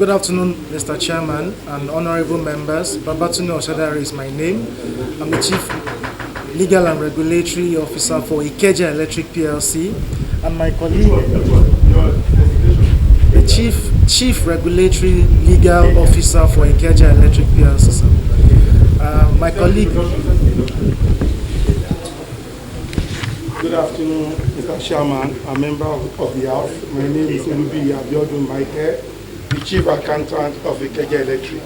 Good afternoon, Mr. Chairman and honorable members. Babatunde Oshadari is my name. I'm the Chief Legal and Regulatory Officer for Ikeja Electric PLC, and my colleague, the Chief Regulatory Legal Officer for Ikeja Electric PLC. Sir. My colleague. Good afternoon, Mr. Chairman, a member of the House. My name is Olubi Abiodun Michael, the Chief Accountant of Ikeja Electric.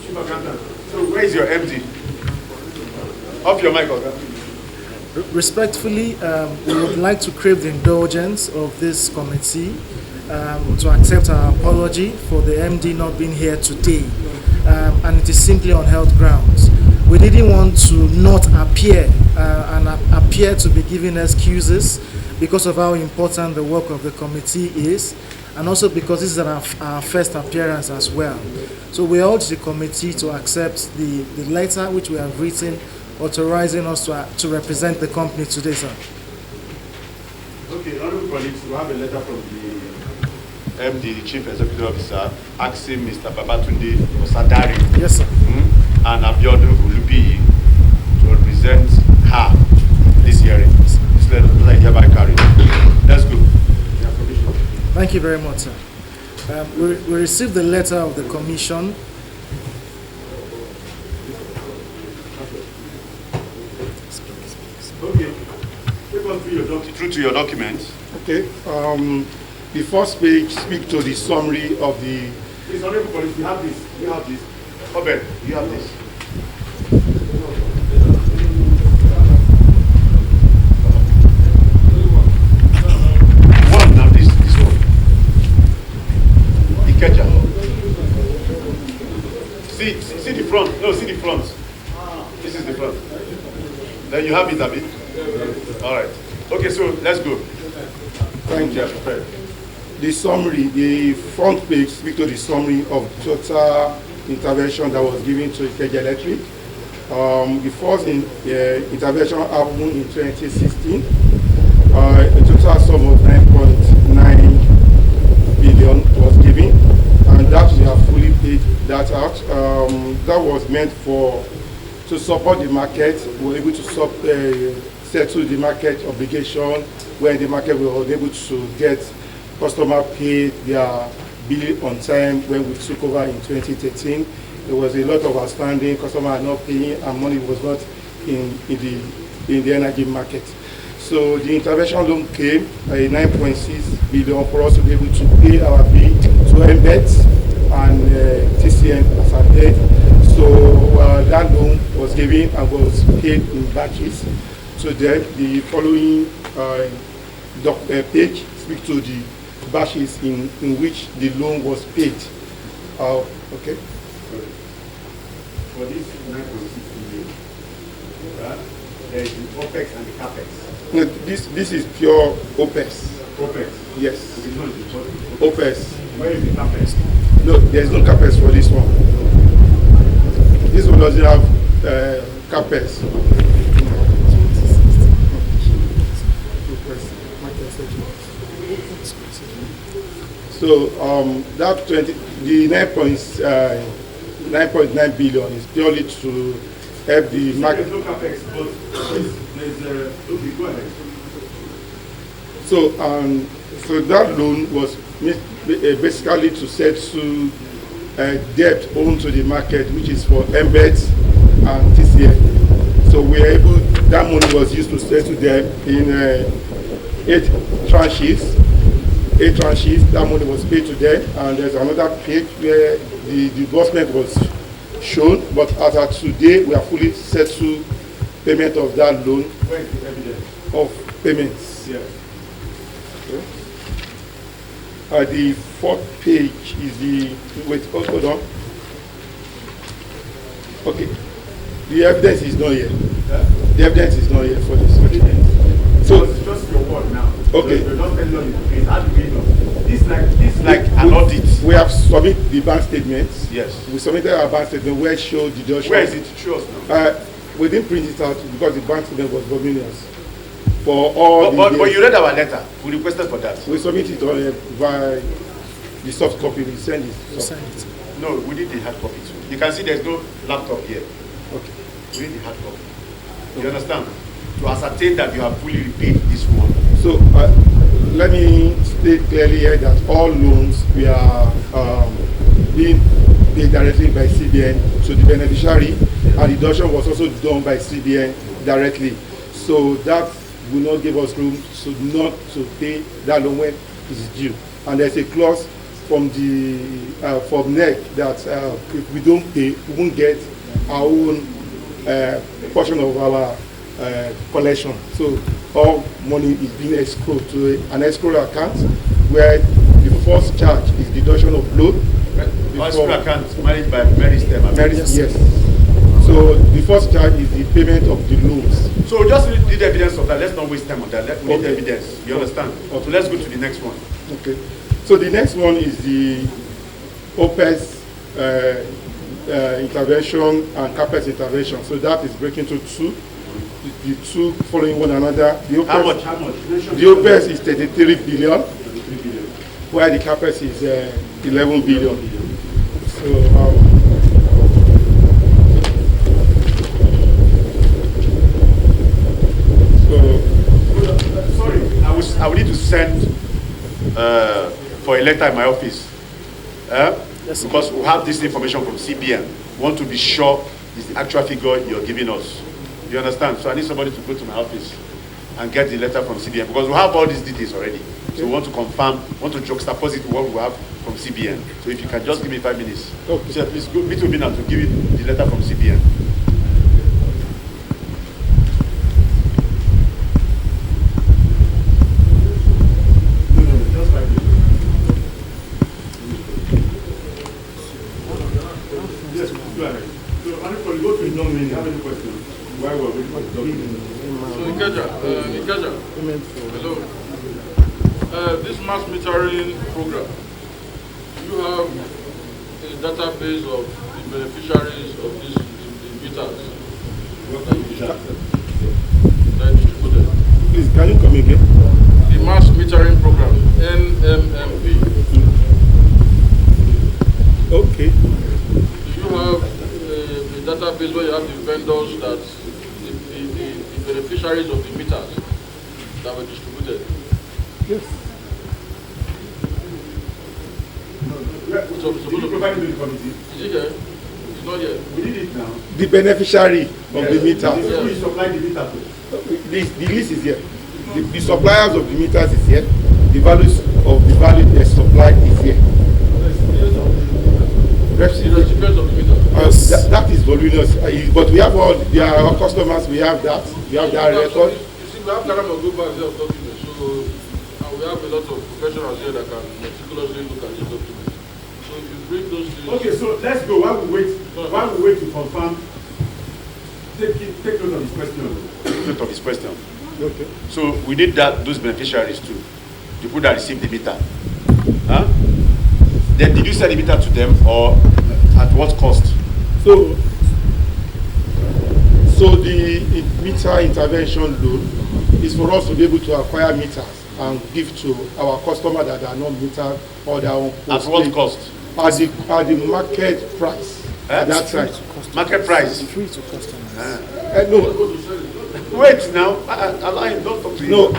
Chief Accountant. So where is your MD? Off your mic, okay? Respectfully, we would like to crave the indulgence of this committee to accept our apology for the MD not being here today, and it is simply on health grounds. We didn't want to not appear and appear to be giving excuses because of how important the work of the committee is, and also because this is our first appearance as well. So we urge the committee to accept the letter which we have written authorizing us to represent the company today, sir. Okay, honorable colleagues, we have a letter from the MD, the Chief Executive Officer, asking Mr. Babatunde Osadari, yes, sir, and Abiodun Olubi to represent her this hearing. This letter is hereby carried. Let's go. Thank you very much, sir. We received the letter of the commission. Okay. Take us through to your documents. Okay. The first page speaks to the summary of the. Please, honorable colleagues, you have this. You have this. Obed, you have this. One now, this one. Ikeja. See the front. No, see the front. This is the front. Then you have it, Abi. All right. Okay, so let's go. Thank you. The summary, the front page speaks to the summary of total intervention that was given to Ikeja Electric. The first intervention happened in 2016. A total sum of 9.9 billion was given, and that we have fully paid that out. That was meant to support the market. We were able to settle the market obligation when the market was able to get customer paid their bill on time. When we took over in 2013, there was a lot of outstanding, customers are not paying, and money was not in the energy market. So the intervention loan came at 9.6 billion for us to be able to pay our bill to MBET and TCN as a debt. So that loan was given and was paid in batches. So then the following page speaks to the batches in which the loan was paid. Okay. For this 9.6 million, there is the OPEX and the CAPEX. No, this is pure OPEX. OPEX? Yes. OPEX. Where is the CAPEX? No, there is no CAPEX for this one. This one doesn't have CAPEX. So that the 9.9 billion is purely to help the market. There's no CAPEX, but there's okay, go ahead. So that loan was basically to settle debt owed to the market, which is for MBET and TCN. So we are able. That money was used to settle them in 8 tranches. 8 tranches, that money was paid to them, and there's another page where the disbursement was shown, but as of today, we are fully settled payment of that loan. Where is the evidence? Of payments. Yes. Okay. The fourth page is the, hold on. Okay, the evidence is not here. Yeah? The evidence is not here for this. So it's just your word now. Okay. You're not telling us the case. How do we know? This like an audit. We have submitted the bank statements. Yes. We submitted our bank statement where it showed deduction. Where is it? Show us now. We didn't print it out because the bank statement was voluminous. For all but you read our letter. We requested for that. We submitted it on by the soft copy. We send it. Send it. No, we need the hard copy too. You can see there's no laptop here. Okay. We need the hard copy. You understand? To ascertain that you have fully repaid this one. So let me state clearly here that all loans we are being paid directly by CBN to the beneficiary, and the deduction was also done by CBN directly. So that will not give us room not to pay that loan when it's due. And there's a clause from the from NEC that if we don't pay, we won't get our own portion of our collection. So all money is being escrowed to an escrow account where the first charge is deduction of loan. Escrow account managed by Mary's Stem. Yes. So the first charge is the payment of the loans. So just need evidence of that. Let's not waste time on that. Let's need evidence. You understand? Okay. So let's go to the next one. Okay. So the next one is the OPEX intervention and CAPEX intervention. So that is breaking to two. The two following one another. The OPEX, How much? The OPEX is 33 billion, while the CAPEX is 11 billion. So sorry, I will need to send for a letter in my office. Yes, because we have this information from CBN. We want to be sure is the actual figure you're giving us. You understand? So I need somebody to go to my office and get the letter from CBN because we have all these details already. Okay. So we want to confirm, want to juxtapose it to what we have from CBN. So if you can just give me 5 minutes. Okay. So please go meet with me now to give you the letter from CBN. Ikeja, hello. This mass metering program, you have a database of the beneficiaries of these meters that are distributed. Please, can you come again? The mass metering program, NMMP. Okay. Do you have a database where you have the vendors that the beneficiaries of the meters that were distributed? Yes. So you provided to the committee? Is it here? It's not here. We need it now. The beneficiary of the meter. Who is supplying the meter to? The list is here. The suppliers of the meters is here. The values of the value they supply is here. That is voluminous, but we have all our customers. We have that. We have that record. You see, we have Karama Global here of documents, so we have a lot of professionals here that can meticulously look at these documents. So if you bring those things. Okay, so let's go. While we wait to confirm, take note of his question. Take note of his question. Okay. So we need those beneficiaries too, the people that receive the meter. Huh? Then did you sell the meter to them, or at what cost? So the meter intervention loan is for us to be able to acquire meters and give to our customers that are not metered or their own. At what cost? At the market price. At that time. Market price. It's free to customers. No. Wait now. Allow him. Don't talk to him. No.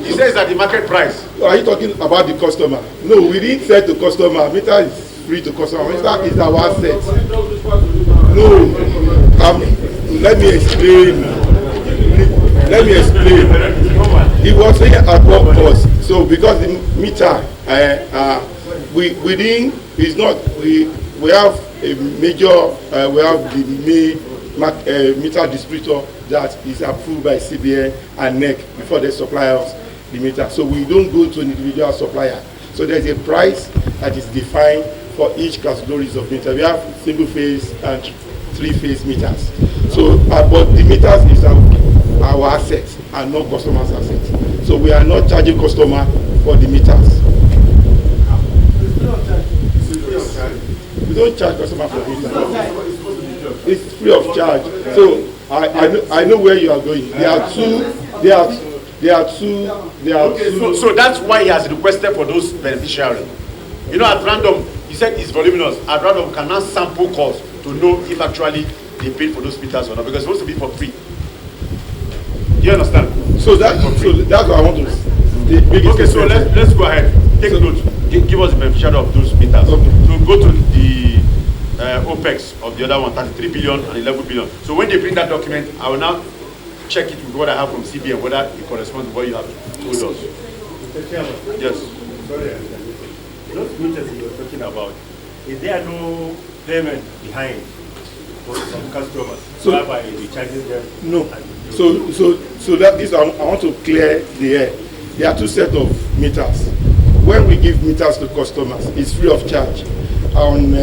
He says at the market price. Are you talking about the customer? No, we didn't sell to customer. Meter is free to customer. Meter is our asset. No. Let me explain. It was saying at what cost. So because the meter, we didn't. It's not. We have a major. We have the main meter distributor that is approved by CBN and NEC before they supply us the meter. So we don't go to an individual supplier. So there's a price that is defined for each categories of meter. We have single phase and 3-phase meters. So but the meters is our assets and not customers' assets. So we are not charging customer for the meters. We don't charge customer for meters. It's free of charge. So I know where you are going. There are two. So that's why he has requested for those beneficiaries. You know, at random, you said it's voluminous. At random, can now sample cost to know if actually they paid for those meters or not, because it's supposed to be for free. Do you understand? So that's what I want to say. Okay, so let's go ahead. Take note. Give us the beneficiary of those meters. Okay. So go to the OPEX of the other one, 33 billion and 11 billion. So when they bring that document, I will now check it with what I have from CBN, whether it corresponds to what you have told us. Mr. Chairman. Yes. Sorry, those meters you were talking about, is there no payment behind for some customers? So, whereby you charging them? No. So that this I want to clear the air. There are two sets of meters. When we give meters to customers, it's free of charge. And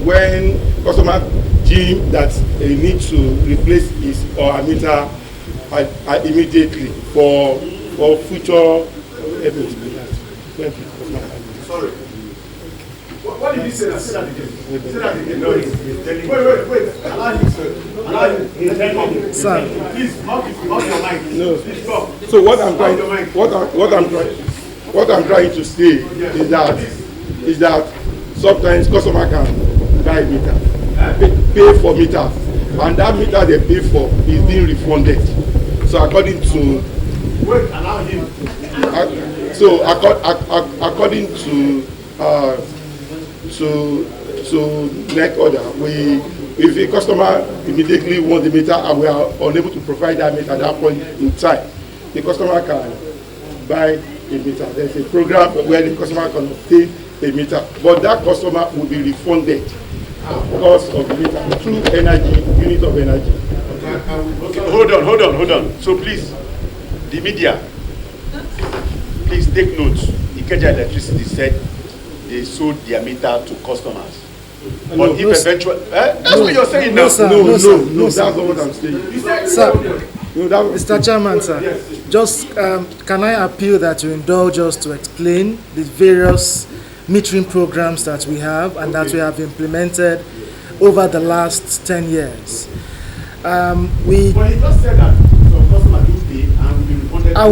when customer deem that they need to replace his or her meter immediately for future. Sorry. What did you say? Say that again. Say that again. No, he's telling you. Wait. Allow him, sir. Allow him. He's telling you. Sir. Please, off your mic. No. Please stop. So what I'm trying to say is that sometimes customer can buy meter, pay for meter, and that meter they pay for is being refunded. So according to Wait, allow him. according to neck order, if a customer immediately wants the meter and we are unable to provide that meter at that point in time, the customer can buy a meter. There's a program where the customer can obtain a meter, but that customer will be refunded because of the meter through energy, unit of energy. Okay, hold on. So please, the media, please take note. Ikeja Electricity said they sold their meter to customers. But if eventually, that's what you're saying now. No, that's not what I'm saying. Sir, No, Mr. Chairman, sir, just can I appeal that you indulge us to explain the various metering programs that we have and that we have implemented over the last 10 years. But he just said that some customers do pay and will be refunded. I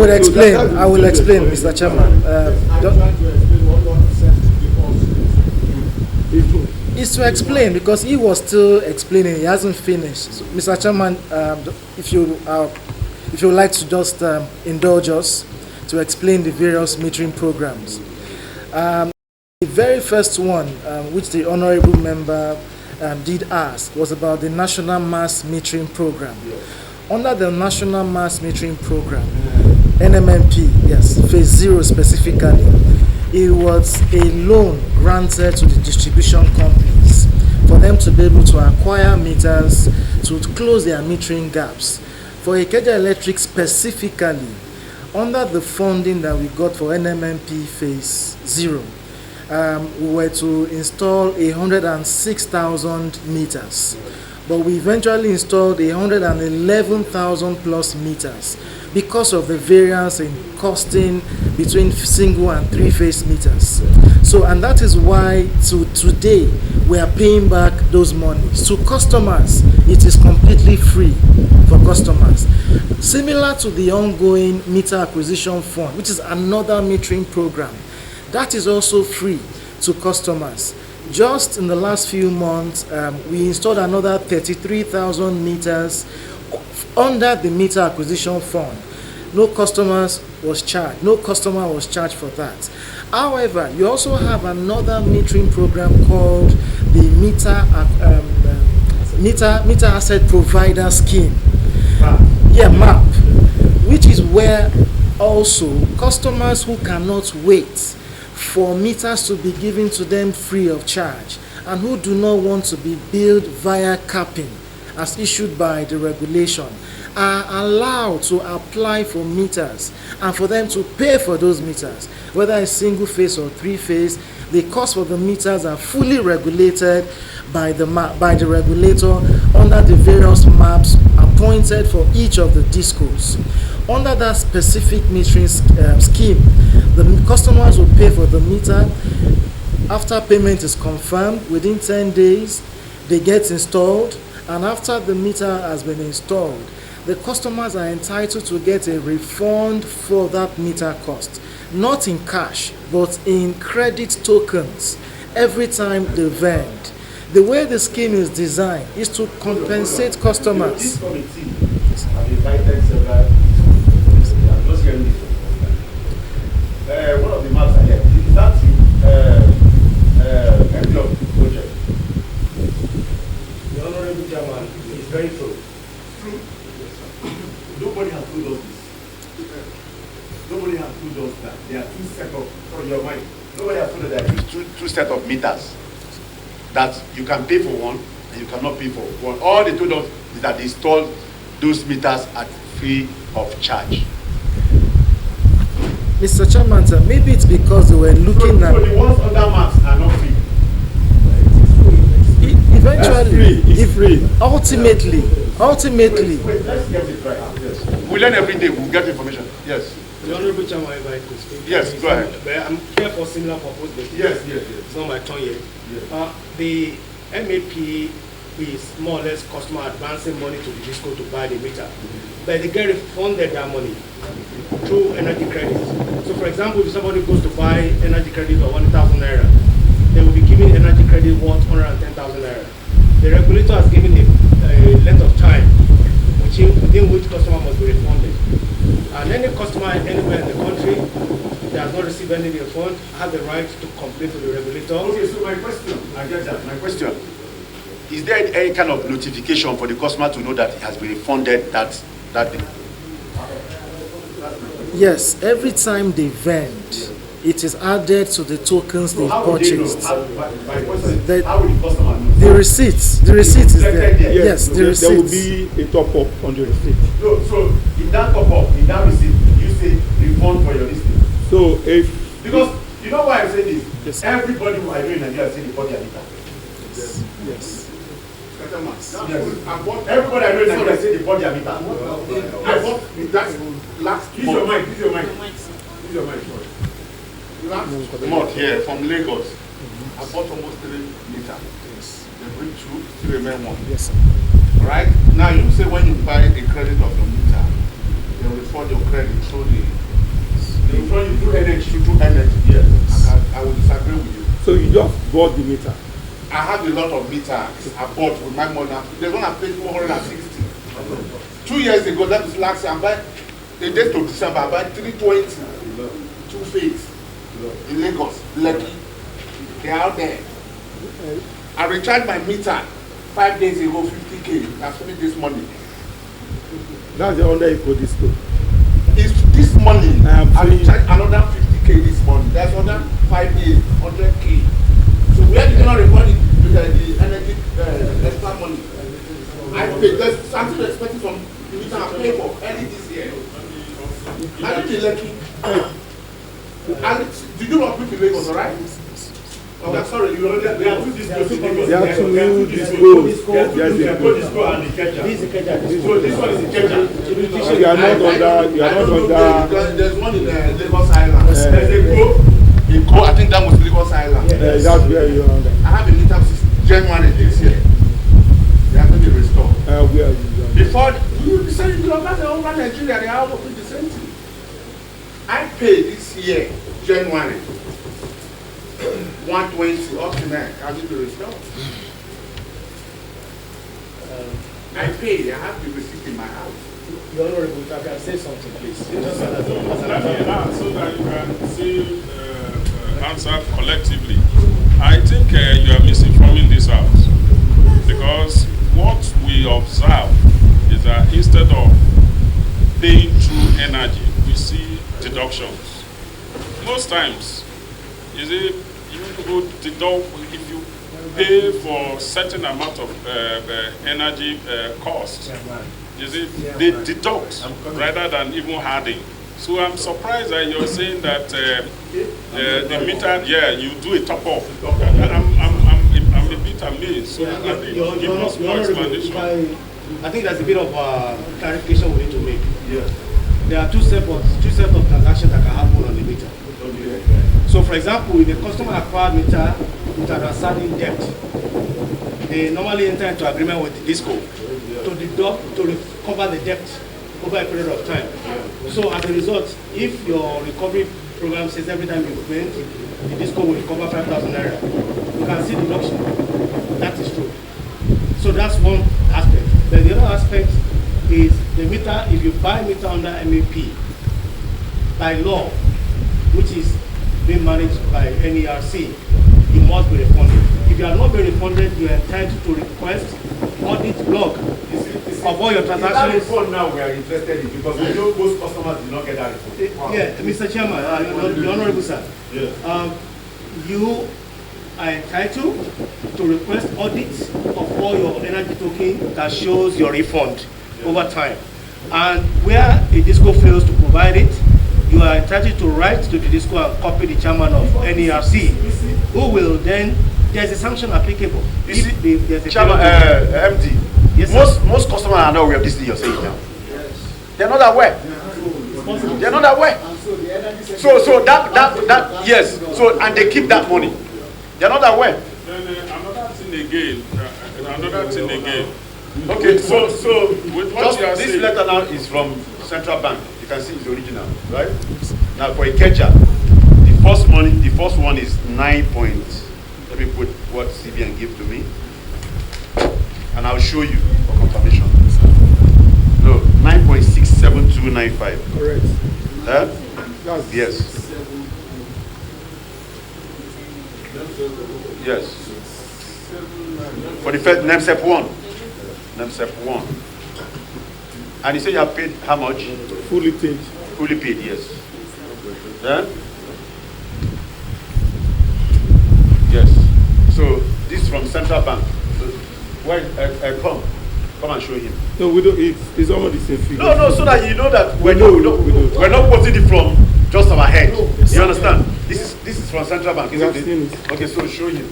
will explain, Mr. Chairman. It's to explain because he was still explaining. He hasn't finished. So, Mr. Chairman, if you would like to just indulge us to explain the various metering programs. The very first one, which the honourable member did ask, was about the National Mass Metering Program. Under the National Mass Metering Program, NMMP, yes, Phase 0 specifically, it was a loan granted to the distribution companies for them to be able to acquire meters to close their metering gaps. For Ikeja Electric specifically, under the funding that we got for NMMP Phase 0, we were to install 106,000 meters, but we eventually installed 111,000 plus meters because of the variance in costing between single and three-phase meters. So, and that is why today we are paying back those monies to customers. It is completely free for customers. Similar to the ongoing meter acquisition fund, which is another metering program, that is also free to customers. Just in the last few months, we installed another 33,000 meters under the meter acquisition fund. No customer was charged for that. However, you also have another metering program called the meter asset provider scheme. MAP, which is where also customers who cannot wait for meters to be given to them free of charge and who do not want to be billed via capping as issued by the regulation are allowed to apply for meters and for them to pay for those meters, whether it's single phase or three phase. The cost for the meters are fully regulated by the regulator under the various maps appointed for each of the discos. Under that specific metering scheme, the customers will pay for the meter. After payment is confirmed, within 10 days, they get installed, and after the meter has been installed, the customers are entitled to get a refund for that meter cost. not in cash, but in credit tokens every time they vend. The way the scheme is designed is to compensate customers. This committee have invited several. I'm not hearing this. One of the maps are here. Is that MD of the project? The Honorable Chairman is very true. Nobody has told us this. Nobody has told us that there are two set of, from your mind, nobody has told us that there are Two set of meters that you can pay for one and you cannot pay for one. All they told us is that they installed those meters at free of charge. Mr. Chairman, sir, maybe it's because they were looking at... So the ones under maps are not free. Eventually, It's free. ultimately, Wait, let's get it right. Yes. We learn every day, we'll get information. Yes. The Honorable Chairman, if I could speak. Yes, go ahead. But I'm here for similar purpose, but Yes. it's not my turn yet. Yes. The MAP is more or less customer advancing money to the disco to buy the meter. But they get refunded that money through energy credits. So for example, if somebody goes to buy energy credit of 1,000 naira, they will be given energy credit worth 110,000 naira. The regulator has given a length of time within which customer must be refunded. And any customer anywhere in the country that has not received any refund has the right to complain to the regulator. Okay, so my question, I get that. My question, is there any kind of notification for the customer to know that it has been refunded that day? Yes, every time they vend, it is added to the tokens they've purchased. My question is, The- how will the customer know? The receipt is there. Yes, the There will receipt. be a top up on the receipt. So in that top up, in that receipt, you say refund for your listing. So if Because you know why I say this? Yes. Everybody who I know in Nigeria say the body a meter. Yes. Everybody I know in Nigeria say the body a meter. I bought that last Use your mind, use your mind. Use your mind, sorry. Month here from Lagos. I bought almost 3 meters. They bring 2, still remain 1. Yes, sir. Right? Now you say when you buy a credit of your meter, they will refund your credit through the Through energy. through energy. Yes. I will disagree with you. so you just bought the meter. I have a lot of meters I bought with my money. There's one I paid 460. 2 years ago, that is last year, I buy the date of December, I buy 320. 2 feet in Lagos, Lekki. They are out there. I recharged my meter 5 days ago, 50K. I finished this money. That's the under eco disco. Is this money, I free. recharged another 50K this morning. That's another 5 days, 100K. So where did you not report it with the energy extra money? I paid, there's something expected from the meter I paid for early this year. I live in Lekki. Did you not put in Lagos, alright? Oh, I'm sorry, you already, There are two discos in Lagos. There are two There are discos. There are two Yes, discos. they There go. are disco and Ikeja. This is Ikeja. So this one is Ikeja. You are not under. You are not under. There's one in Lagos Island. There's a go. In Ko, I think that was Lagos Island. That's where you are under. I have a meter since January this year. They have to be restored. Where you are. Before, you said it over Nigeria, they are working the same thing. I paid this year, January, 120 up to now. Has it been restored? I paid, I have the receipt in my house. Your Honorable, if I can say something, please. So that you can see answer collectively. I think you are misinforming this house, because what we observe is that instead of paying through energy, we see deductions. Most times, is it you go deduct if you pay for certain amount of energy cost. Is it they deduct rather than even adding? So I'm surprised that you're saying that the meter, you do a top up. I'm a bit amazed. So give us more explanation. I think there's a bit of clarification we need to make. There are two sets of transactions that can happen on the meter. So for example, if a customer acquired meter with an outstanding debt, they normally enter into agreement with the disco to deduct, to recover the debt over a period of time. So as a result, if your recovery program says every time you print, the disco will recover 5,000 naira. You can see the deduction. That is true. So that's one aspect. Then the other aspect is the meter. If you buy meter under MAP, by law, which is being managed by NERC, you must be refunded. If you are not being refunded, you are entitled to request audit log of all your transactions. That refund now we are interested in, because we know most customers do not get that refund. Yeah, Mr. Chairman, the Honorable Sir. Yeah. You are entitled to request audits of all your energy token that shows your refund over time. And where a DISCO fails to provide it, you are entitled to write to the DISCO and copy the chairman of NERC, who will then, there's a sanction applicable. You see, Chairman, MD, yes, most customers are not aware of this thing you're saying now. Yes. They're not aware. They're not aware. So that yes. So and they keep that money. They're not aware. Then another thing again. Okay, so with what you are this saying, letter now is from Central Bank. You can see it's the original, right? Now for Ikeja, the first one is 9 point. Let me put what CBN gave to me, and I'll show you for confirmation. No, 9.67295. Correct. Yes. Yes. For the first NEMSEP 1. NEMSEP 1. And you say you have paid how much? Fully paid. Fully paid, yes. Then? Yes. So this is from Central Bank. So, where, come and show him. No, we don't. It's almost the same figure. No, so that you know that we're we not quoting it from just our head. You understand? This is from Central Bank, isn't it? Okay, so show him.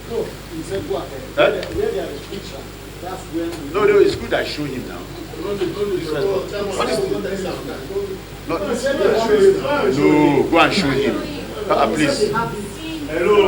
No, he said go ahead. Where there is picture, that's when. No, it's good I show him now. No, go and show him. Please. Hello.